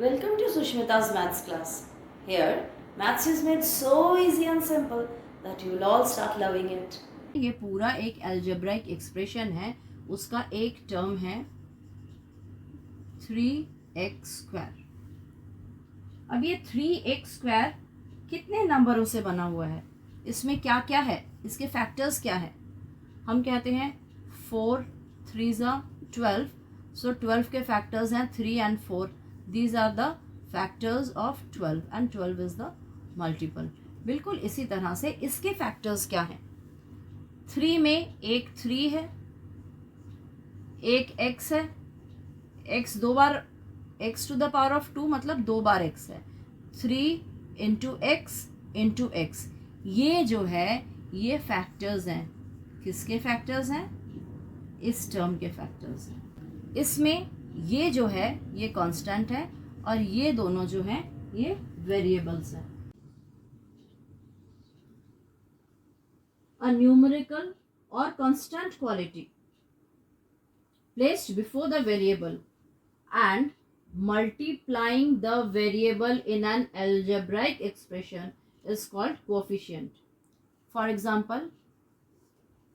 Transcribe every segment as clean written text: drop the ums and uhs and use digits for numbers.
Welcome to Sushmita's Maths class. Here, maths is made so easy and simple that you will all start loving it. ये पूरा एक algebraic expression है, उसका एक term है 3x²। अब ये 3x² कितने नंबरों से बना हुआ है, इसमें क्या क्या है, इसके फैक्टर्स क्या है। हम कहते हैं 4 3 12, सो 12 के फैक्टर्स हैं 3 and 4। These are the factors of 12 and 12 is the multiple. बिल्कुल इसी तरह से इसके फैक्टर्स क्या हैं। 3 में एक 3 है, एक x है, x दो बार x to the power of 2 मतलब 2 बार x है, 3 इंटू एक्स इंटू एक्स। ये जो है ये फैक्टर्स हैं, किसके फैक्टर्स हैं, इस टर्म के फैक्टर्स हैं। इसमें ये जो है ये कांस्टेंट है और ये दोनों जो हैं ये वेरिएबल्स हैं। A numerical or constant quality placed before the variable and multiplying the variable in an algebraic expression is called coefficient. For example,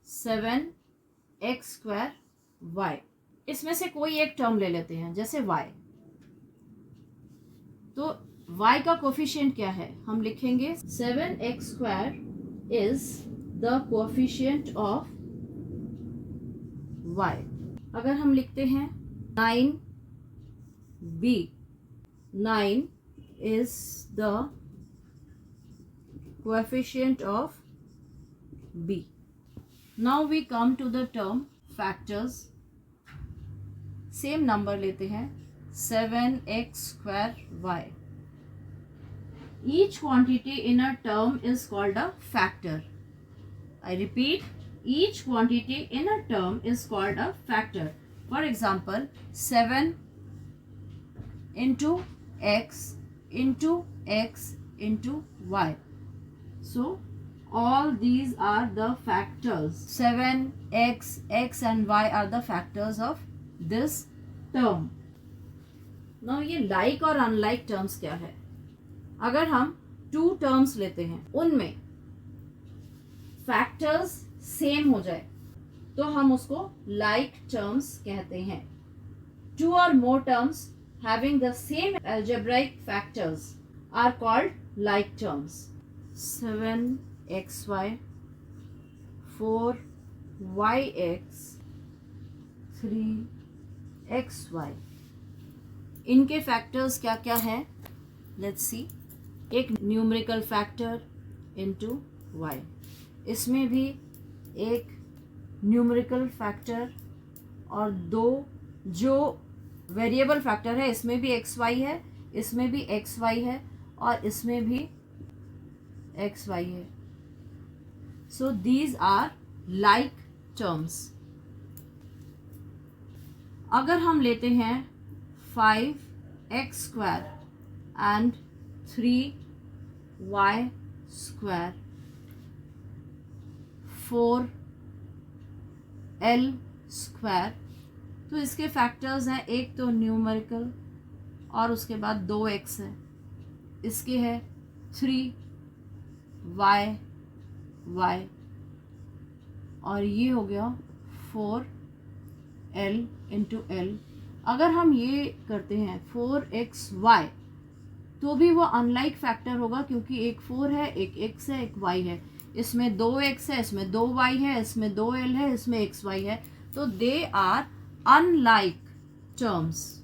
7x² y। इसमें से कोई एक टर्म ले लेते हैं, जैसे y। तो y का कोफिशिएंट क्या है, हम लिखेंगे 7x² is the coefficient of y। अगर हम लिखते हैं 9b, 9 is the coefficient of b। Now we come to the term factors। Same number लेते हैं 7x² y। Each quantity in a term is called a factor। I repeat, each quantity in a term is called a factor. For example, 7 into x into x into y. So, all these are the factors. 7, x, x and y are the factors of this term. Now, ये like और unlike terms क्या है? अगर हम 2 terms लेते हैं, उनमें factors same हो जाए तो हम उसको लाइक टर्म्स कहते हैं। 2 और मोर terms having the same algebraic factors are called like terms। 7xy, 4yx, 3xy। इनके फैक्टर्स क्या क्या हैं, लेट्स सी। एक न्यूमेरिकल फैक्टर इनटू y, इसमें भी एक न्यूमेरिकल फैक्टर और 2 जो वेरिएबल फैक्टर है, इसमें भी xy है, इसमें भी xy है और इसमें भी xy है। So these are like terms. अगर हम लेते हैं 5x² एंड 3y², 4l², तो इसके फैक्टर्स हैं, एक तो न्यूमेरिकल और उसके बाद 2x है, इसके है 3y और ये हो गया 4l इंटू l। अगर हम ये करते हैं 4xy तो भी वो अनलाइक फैक्टर होगा, क्योंकि एक 4 है, एक x है, एक y है। इसमें 2x है, इसमें 2y है, इसमें 2l है, इसमें xy है, तो they are unlike terms.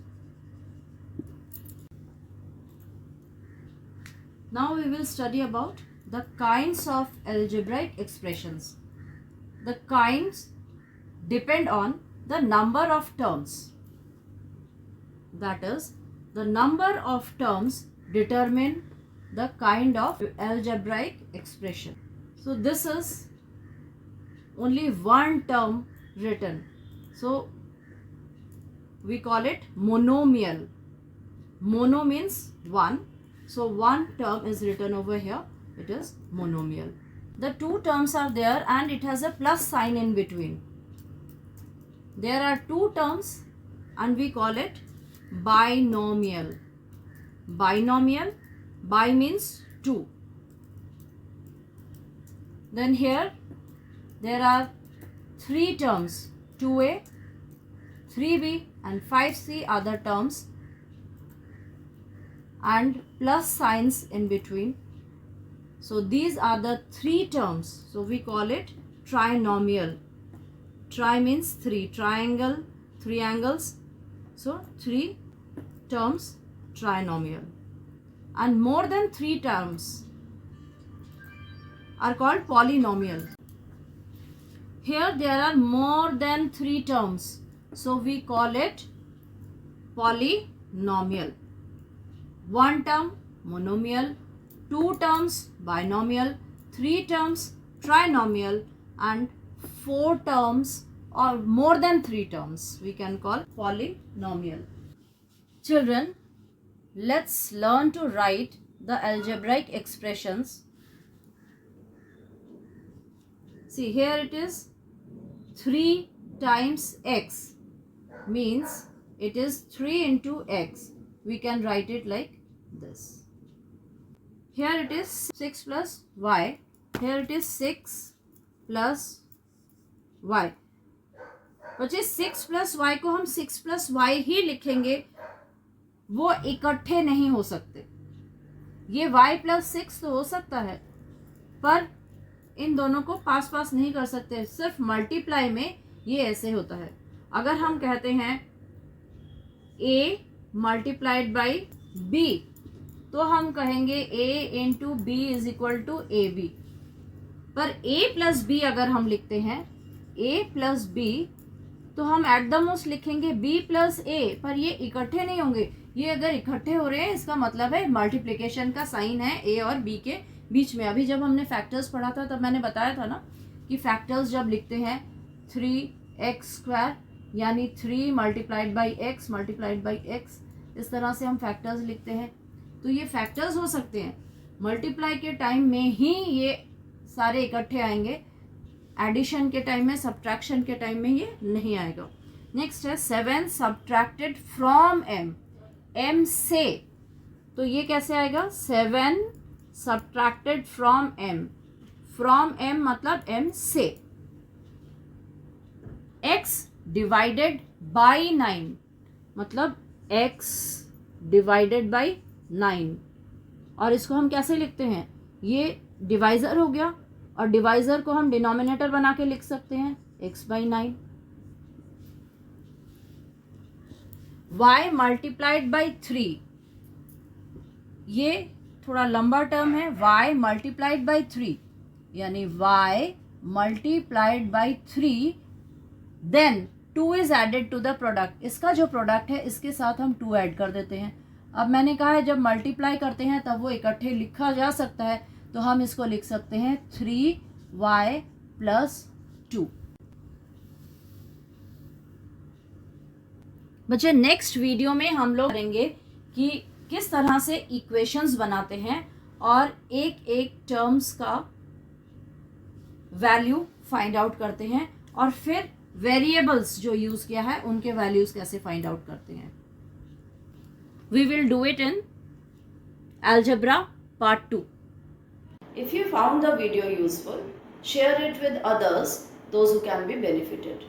Now we will study about the kinds of algebraic expressions। The kinds depend on the number of terms, that is, the number of terms determine the kind of algebraic expression. So this is only one term written, so we call it monomial. Mono means one, so one term is written over here, it is monomial. The 2 terms are there and it has a plus sign in between. There are 2 terms and we call it binomial. binomial. Bi means 2. Then here there are 3 terms, 2a, 3b and 5c are the terms, and plus signs in between. So these are the 3 terms. So we call it trinomial. Tri means 3, triangle, 3 angles. So 3 terms, trinomial. And more than 3 terms are called polynomial. Here there are more than 3 terms. So we call it polynomial. 1 term, monomial. 2 terms, binomial. 3 terms, trinomial. And 4 terms or more than 3 terms we can call polynomial. Children, let's learn to write the algebraic expressions. See, here it is 3 times x means it is 3 into x. We can write it like this. Here it is 6 plus y. Here it is 6 plus y. बच्चे 6 plus Y को हम 6 plus why he लिखेंगे, वो इकट्ठे नहीं हो सकते. ये y प्लस 6 तो हो सकता है, पर इन दोनों को पास पास नहीं कर सकते. सिर्फ मल्टीप्लाई में ये ऐसे होता है. अगर हम कहते हैं a मल्टीप्लाइड बाई b, तो हम कहेंगे a into b is equal to a b. पर a प्लस बी अगर हम लिखते हैं a प्लस बी, तो हम एट द मोस्ट लिखेंगे b प्लस a, पर ये इकट्ठे नहीं होंगे. ये अगर इकट्ठे हो रहे हैं इसका मतलब है मल्टीप्लिकेशन का साइन है a और b के बीच में. अभी जब हमने फैक्टर्स पढ़ा था तब मैंने बताया था ना कि फैक्टर्स जब लिखते हैं 3x² यानी 3 multiplied by x multiplied by x, इस तरह से हम फैक्टर्स लिखते हैं. तो ये फैक्टर्स हो सकते हैं. मल्टीप्लाई के टाइम में ही ये सारे इकट्ठे आएंगे, एडिशन के टाइम में, सब्ट्रैक्शन के टाइम में ये नहीं आएगा. नेक्स्ट है 7 सब्ट्रैक्टेड फ्रॉम m, m से. तो ये कैसे आएगा? 7 subtracted from m. From m मतलब m से. x डिवाइडेड बाई 9 मतलब x डिवाइडेड बाई 9. और इसको हम कैसे लिखते हैं? ये डिवाइज़र हो गया और डिवाइज़र को हम डिनोमिनेटर बना के लिख सकते हैं x by 9. y multiplied by 3, ये थोड़ा लंबा टर्म है. y मल्टीप्लाइड बाई 3 यानी y multiplied by 3, then 2 is added to the product. इसका जो प्रोडक्ट है इसके साथ हम 2 ऐड कर देते हैं. अब मैंने कहा है जब मल्टीप्लाई करते हैं तब वो इकट्ठे लिखा जा सकता है, तो हम इसको लिख सकते हैं 3y प्लस 2. बच्चे नेक्स्ट वीडियो में हम लोग करेंगे कि किस तरह से इक्वेशंस बनाते हैं और एक एक टर्म्स का वैल्यू फाइंड आउट करते हैं, और फिर वेरिएबल्स जो यूज़ किया है उनके वैल्यूज़ कैसे फाइंड आउट करते हैं. We will do it in Algebra Part 2. If you found the video useful, share it with others, those who can be benefited.